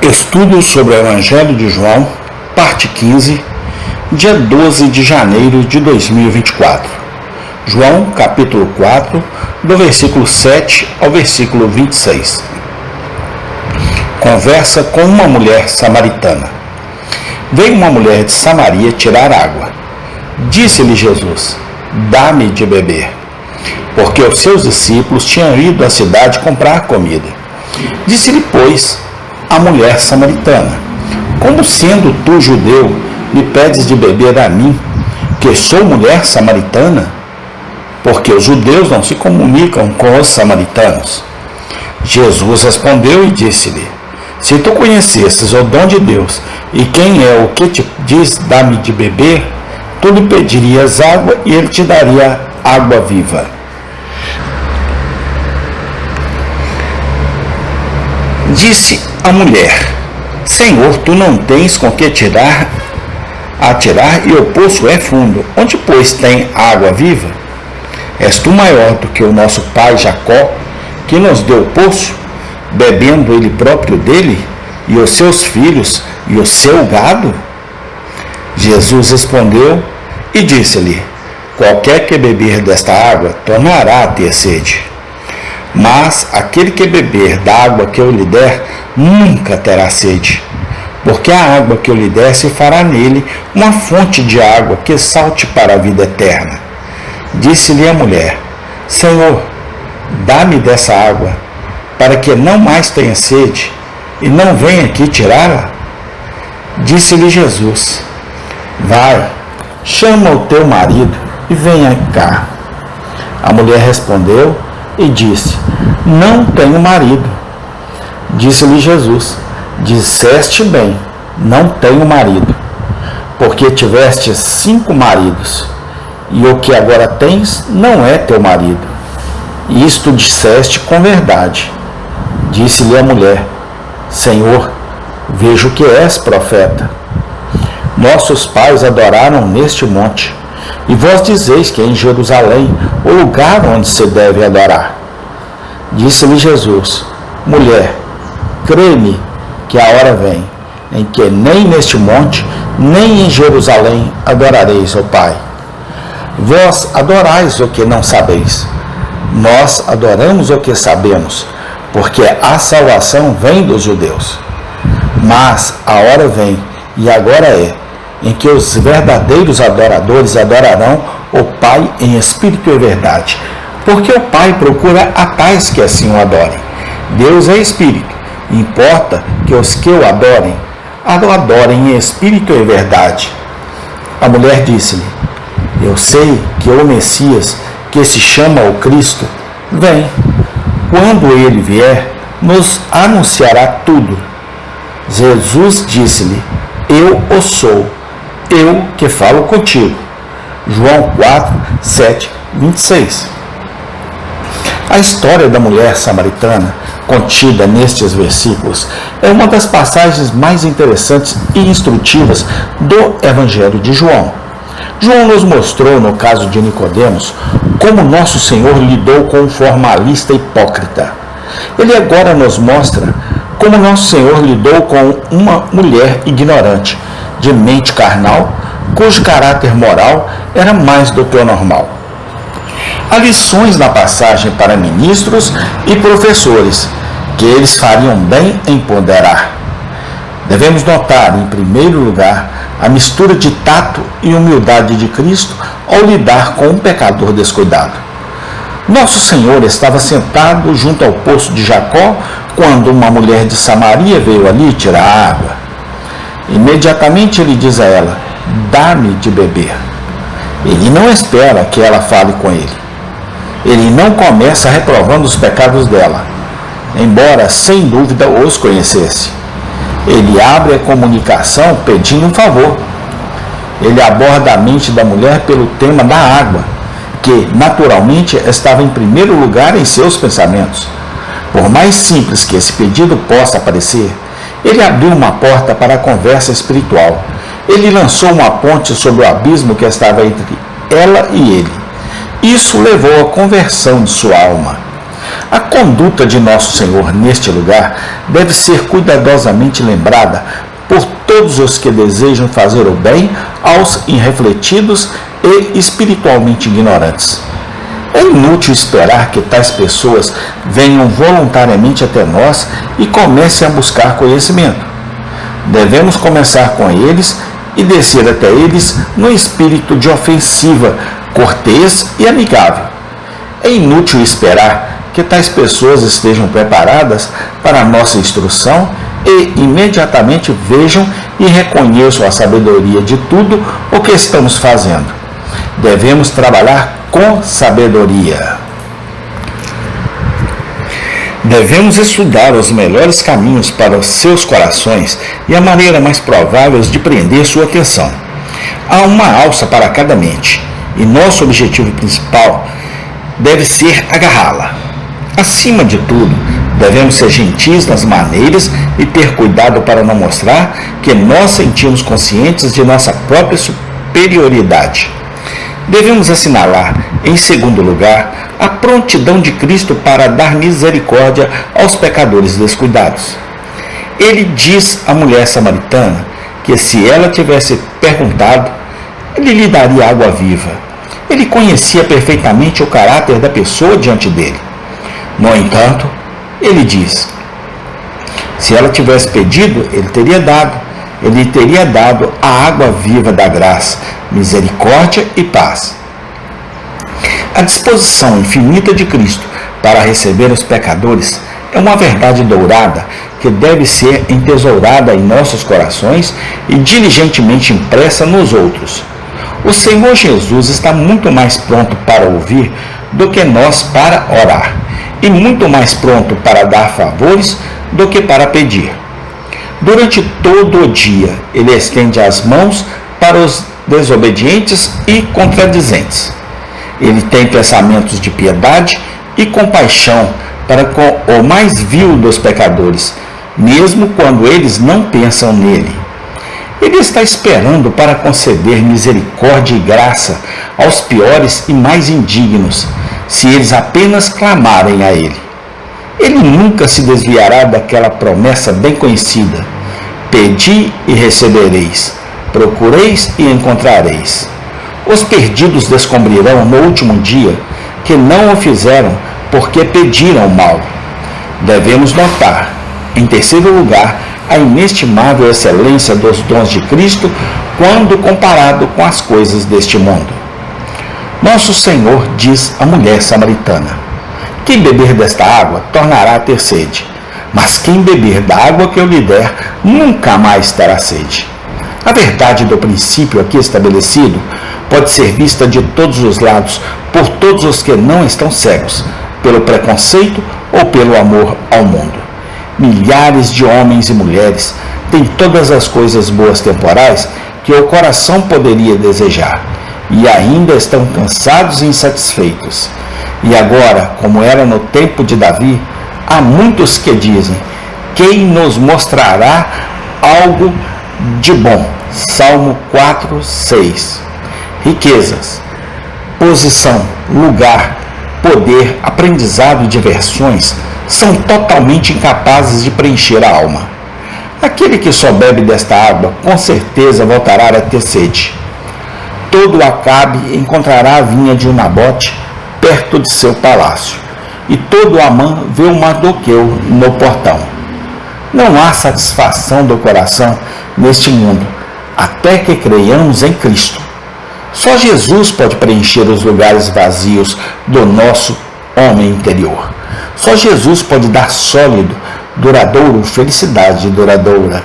Estudo sobre o Evangelho de João, parte 15, dia 12 de janeiro de 2024. João, capítulo 4, do versículo 7 ao versículo 26. Conversa com uma mulher samaritana. Veio uma mulher de Samaria tirar água. Disse-lhe Jesus: dá-me de beber. Porque os seus discípulos tinham ido à cidade comprar comida. Disse-lhe, pois, a mulher samaritana: como sendo tu judeu, me pedes de beber a mim, que sou mulher samaritana? Porque os judeus não se comunicam com os samaritanos. Jesus respondeu e disse-lhe: se tu conhecesses o dom de Deus, e quem é o que te diz dá-me de beber, tu lhe pedirias água e ele te daria água viva. Disse a mulher: Senhor, tu não tens com que atirar, e o poço é fundo. Onde, pois, tem água viva? És tu maior do que o nosso pai Jacó, que nos deu o poço, bebendo ele próprio dele, e os seus filhos, e o seu gado? Jesus respondeu e disse-lhe: qualquer que beber desta água tornará a ter sede. Mas aquele que beber da água que eu lhe der, nunca terá sede, porque a água que eu lhe der se fará nele uma fonte de água que salte para a vida eterna. Disse-lhe a mulher: Senhor, dá-me dessa água, para que não mais tenha sede, e não venha aqui tirá-la. Disse-lhe Jesus: vai, chama o teu marido e venha cá. A mulher respondeu e disse: não tenho marido. Disse-lhe Jesus: disseste bem, não tenho marido, porque tiveste 5 maridos, e o que agora tens não é teu marido. Isto disseste com verdade. Disse-lhe a mulher: Senhor, vejo que és profeta. Nossos pais adoraram neste monte, e vós dizeis que é em Jerusalém o lugar onde se deve adorar. Disse-lhe Jesus: mulher, crê-me que a hora vem, em que nem neste monte, nem em Jerusalém adorareis ao Pai. Vós adorais o que não sabeis. Nós adoramos o que sabemos, porque a salvação vem dos judeus. Mas a hora vem, e agora é, em que os verdadeiros adoradores adorarão o Pai em espírito e verdade, porque o Pai procura a tais que assim o adorem. Deus é espírito, e importa que os que o adorem em espírito e verdade. A mulher disse-lhe: eu sei que o Messias, que se chama o Cristo, vem. Quando ele vier, nos anunciará tudo. Jesus disse-lhe: eu o sou, eu que falo contigo. João 4, 7, 26. A história da mulher samaritana, contida nestes versículos, é uma das passagens mais interessantes e instrutivas do Evangelho de João. João nos mostrou, no caso de Nicodemos, como nosso Senhor lidou com um formalista hipócrita. Ele agora nos mostra como nosso Senhor lidou com uma mulher ignorante, de mente carnal, cujo caráter moral era mais do que o normal. Há lições na passagem para ministros e professores, que eles fariam bem em ponderar. Devemos notar, em primeiro lugar, a mistura de tato e humildade de Cristo ao lidar com um pecador descuidado. Nosso Senhor estava sentado junto ao poço de Jacó quando uma mulher de Samaria veio ali tirar água. Imediatamente ele diz a ela: dá-me de beber. Ele não espera que ela fale com ele. Ele não começa reprovando os pecados dela, embora sem dúvida os conhecesse. Ele abre a comunicação pedindo um favor. Ele aborda a mente da mulher pelo tema da água, que naturalmente estava em primeiro lugar em seus pensamentos. Por mais simples que esse pedido possa parecer, ele abriu uma porta para a conversa espiritual. Ele lançou uma ponte sobre o abismo que estava entre ela e ele. Isso levou à conversão de sua alma. A conduta de Nosso Senhor neste lugar deve ser cuidadosamente lembrada por todos os que desejam fazer o bem aos irrefletidos e espiritualmente ignorantes. É inútil esperar que tais pessoas venham voluntariamente até nós e comecem a buscar conhecimento. Devemos começar com eles e descer até eles no espírito de ofensiva, cortês e amigável. É inútil esperar que tais pessoas estejam preparadas para a nossa instrução e imediatamente vejam e reconheçam a sabedoria de tudo o que estamos fazendo. Devemos trabalhar com sabedoria. Devemos estudar os melhores caminhos para os seus corações e a maneira mais provável de prender sua atenção. Há uma alça para cada mente, e nosso objetivo principal deve ser agarrá-la. Acima de tudo, devemos ser gentis nas maneiras e ter cuidado para não mostrar que nós sentimos conscientes de nossa própria superioridade. Devemos assinalar, em segundo lugar, a prontidão de Cristo para dar misericórdia aos pecadores descuidados. Ele diz à mulher samaritana que se ela tivesse perguntado, ele lhe daria água viva. Ele conhecia perfeitamente o caráter da pessoa diante dele. No entanto, ele diz, se ela tivesse pedido, ele teria dado a água viva da graça, misericórdia e paz. A disposição infinita de Cristo para receber os pecadores é uma verdade dourada que deve ser entesourada em nossos corações e diligentemente impressa nos outros. O Senhor Jesus está muito mais pronto para ouvir do que nós para orar, e muito mais pronto para dar favores do que para pedir. Durante todo o dia, ele estende as mãos para os desobedientes e contradizentes. Ele tem pensamentos de piedade e compaixão para com o mais vil dos pecadores, mesmo quando eles não pensam nele. Ele está esperando para conceder misericórdia e graça aos piores e mais indignos, se eles apenas clamarem a ele. Ele nunca se desviará daquela promessa bem conhecida: pedi e recebereis, procureis e encontrareis. Os perdidos descobrirão no último dia que não o fizeram porque pediram mal. Devemos notar, em terceiro lugar, a inestimável excelência dos dons de Cristo quando comparado com as coisas deste mundo. Nosso Senhor diz à mulher samaritana: quem beber desta água tornará a ter sede, mas quem beber da água que eu lhe der nunca mais terá sede. A verdade do princípio aqui estabelecido pode ser vista de todos os lados por todos os que não estão cegos pelo preconceito ou pelo amor ao mundo. Milhares de homens e mulheres têm todas as coisas boas temporais que o coração poderia desejar e ainda estão cansados e insatisfeitos. E agora, como era no tempo de Davi, há muitos que dizem: quem nos mostrará algo de bom? Salmo 4:6. Riquezas, posição, lugar, poder, aprendizado e diversões são totalmente incapazes de preencher a alma. Aquele que só bebe desta água, com certeza voltará a ter sede. Todo Acabe encontrará a vinha de Nabote perto de seu palácio, e todo Amã vê o Mardoqueu no portão. Não há satisfação do coração neste mundo, até que creiamos em Cristo. Só Jesus pode preencher os lugares vazios do nosso homem interior. Só Jesus pode dar sólido, duradouro, felicidade duradoura.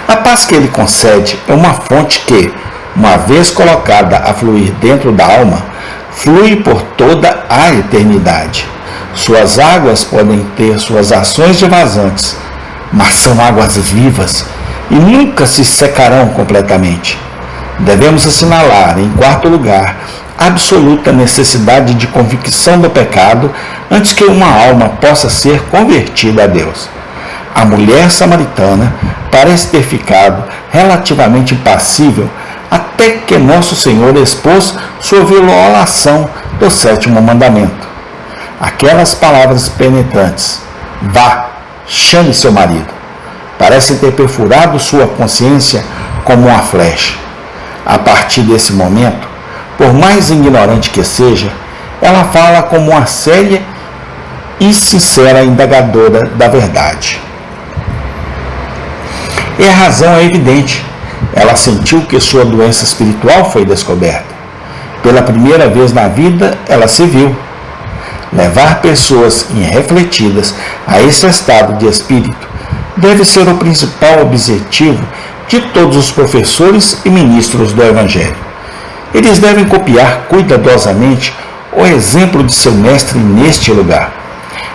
A paz que ele concede é uma fonte que, uma vez colocada a fluir dentro da alma, flui por toda a eternidade. Suas águas podem ter suas ações de vazantes, mas são águas vivas e nunca se secarão completamente. Devemos assinalar, em quarto lugar, a absoluta necessidade de convicção do pecado antes que uma alma possa ser convertida a Deus. A mulher samaritana parece ter ficado relativamente impassível até que nosso Senhor expôs sua violação do sétimo mandamento. Aquelas palavras penetrantes, vá, chame seu marido, parecem ter perfurado sua consciência como uma flecha. A partir desse momento, por mais ignorante que seja, ela fala como uma séria e sincera indagadora da verdade. E a razão é evidente. Ela sentiu que sua doença espiritual foi descoberta. Pela primeira vez na vida, ela se viu. Levar pessoas irrefletidas a esse estado de espírito deve ser o principal objetivo de todos os professores e ministros do Evangelho. Eles devem copiar cuidadosamente o exemplo de seu mestre neste lugar,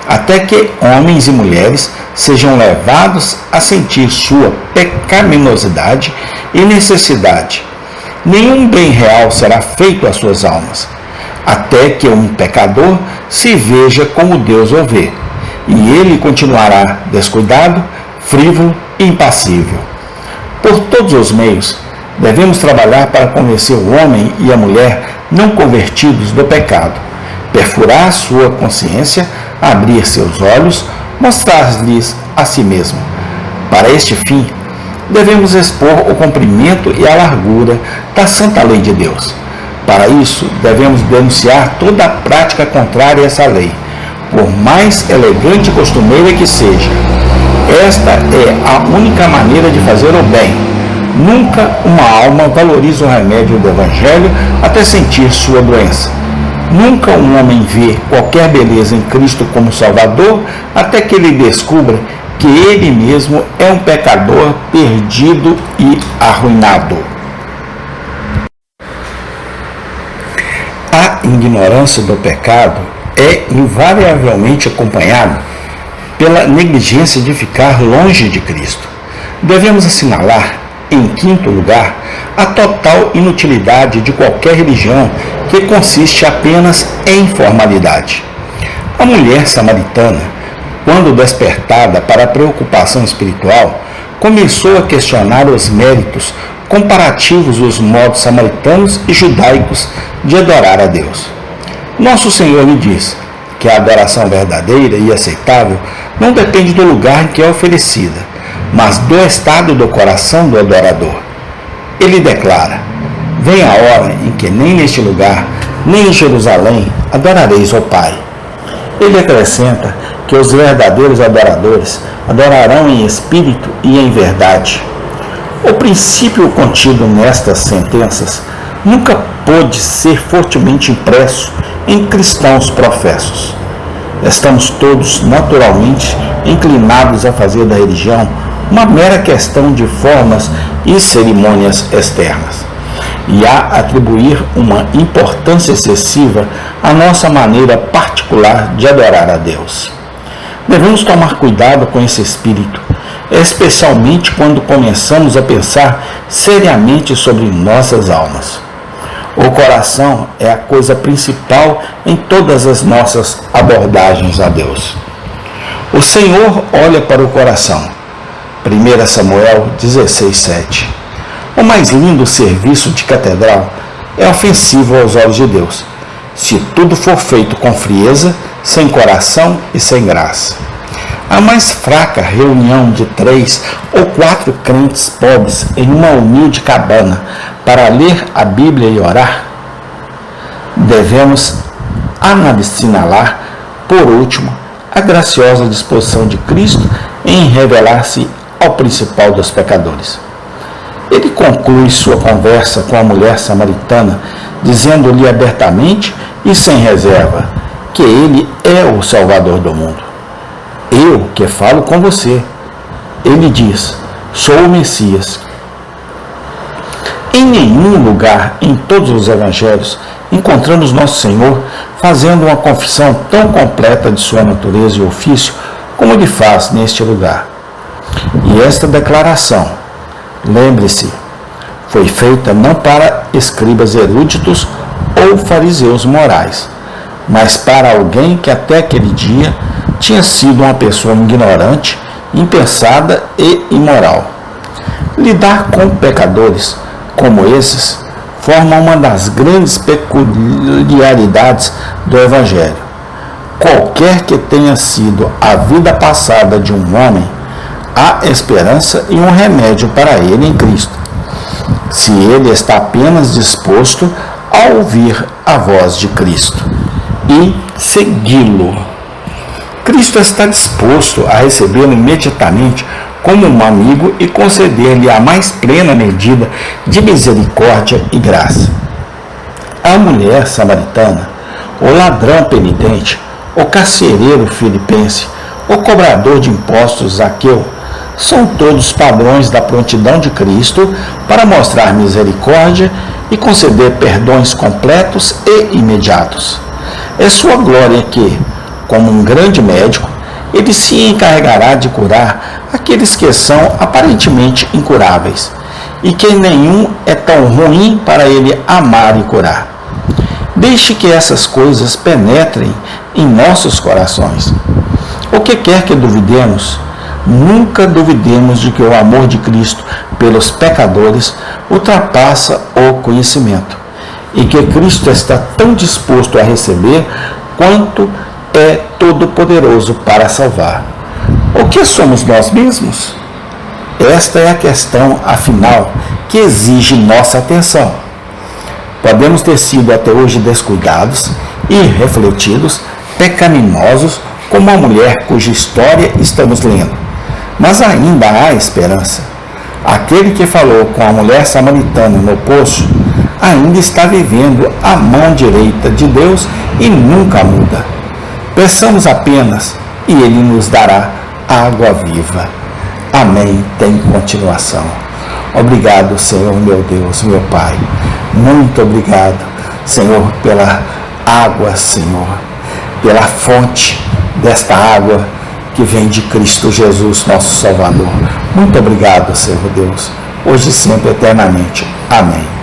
até que homens e mulheres sejam levados a sentir sua pecaminosidade e necessidade. Nenhum bem real será feito às suas almas, até que um pecador se veja como Deus o vê, e ele continuará descuidado, frívolo e impassível. Por todos os meios, devemos trabalhar para convencer o homem e a mulher não convertidos do pecado, perfurar sua consciência, abrir seus olhos, mostrar-lhes a si mesmo. Para este fim, devemos expor o comprimento e a largura da santa lei de Deus. Para isso, devemos denunciar toda a prática contrária a essa lei, por mais elegante e costumeira que seja. Esta é a única maneira de fazer o bem. Nunca uma alma valoriza o remédio do Evangelho até sentir sua doença. Nunca um homem vê qualquer beleza em Cristo como Salvador até que ele descubra que ele mesmo é um pecador perdido e arruinado. A ignorância do pecado é invariavelmente acompanhada pela negligência de ficar longe de Cristo. Devemos assinalar, em quinto lugar, a total inutilidade de qualquer religião que consiste apenas em formalidade. A mulher samaritana, quando despertada para a preocupação espiritual, começou a questionar os méritos comparativos dos modos samaritanos e judaicos de adorar a Deus. Nosso Senhor lhe diz que a adoração verdadeira e aceitável não depende do lugar em que é oferecida, mas do estado do coração do adorador. Ele declara: vem a hora em que nem neste lugar, nem em Jerusalém adorareis ao Pai. Ele acrescenta que os verdadeiros adoradores adorarão em espírito e em verdade. O princípio contido nestas sentenças nunca pôde ser fortemente impresso em cristãos professos. Estamos todos naturalmente inclinados a fazer da religião uma mera questão de formas e cerimônias externas, e a atribuir uma importância excessiva à nossa maneira particular de adorar a Deus. Devemos tomar cuidado com esse espírito, especialmente quando começamos a pensar seriamente sobre nossas almas. O coração é a coisa principal em todas as nossas abordagens a Deus. O Senhor olha para o coração. 1 Samuel 16:7. O mais lindo serviço de catedral é ofensivo aos olhos de Deus, se tudo for feito com frieza, sem coração e sem graça. A mais fraca reunião de 3 ou 4 crentes pobres em uma humilde cabana para ler a Bíblia e orar, devemos assinalar, por último, a graciosa disposição de Cristo em revelar-se ao principal dos pecadores. Ele conclui sua conversa com a mulher samaritana, dizendo-lhe abertamente e sem reserva que ele é o Salvador do mundo. Eu que falo com você. Ele diz: sou o Messias. Em nenhum lugar em todos os evangelhos encontramos Nosso Senhor fazendo uma confissão tão completa de sua natureza e ofício como ele faz neste lugar. E esta declaração, lembre-se, foi feita não para escribas eruditos ou fariseus morais, mas para alguém que até aquele dia tinha sido uma pessoa ignorante, impensada e imoral. Lidar com pecadores como esses forma uma das grandes peculiaridades do Evangelho. qualquer que tenha sido a vida passada de um homem, há esperança e um remédio para ele em Cristo, se ele está apenas disposto a ouvir a voz de Cristo e segui-lo. Cristo está disposto a recebê-lo imediatamente como um amigo e conceder-lhe a mais plena medida de misericórdia e graça. A mulher samaritana, o ladrão penitente, o carcereiro filipense, o cobrador de impostos Zaqueu, são todos padrões da prontidão de Cristo para mostrar misericórdia e conceder perdões completos e imediatos. É sua glória que, como um grande médico, ele se encarregará de curar aqueles que são aparentemente incuráveis, e que nenhum é tão ruim para ele amar e curar. Deixe que essas coisas penetrem em nossos corações. O que quer que duvidemos, nunca duvidemos de que o amor de Cristo pelos pecadores ultrapassa o conhecimento, e que Cristo está tão disposto a receber quanto é todo-poderoso para salvar. O que somos nós mesmos? Esta é a questão, afinal, que exige nossa atenção. Podemos ter sido até hoje descuidados, irrefletidos, pecaminosos, como a mulher cuja história estamos lendo. Mas ainda há esperança. Aquele que falou com a mulher samaritana no poço ainda está vivendo à mão direita de Deus e nunca muda. Peçamos apenas e Ele nos dará água viva. Amém. Tem continuação. Obrigado, Senhor, meu Deus, meu Pai. Muito obrigado, Senhor, pela água, Senhor, pela fonte desta água que vem de Cristo Jesus, nosso Salvador. Muito obrigado, Senhor Deus, hoje e sempre, eternamente. Amém.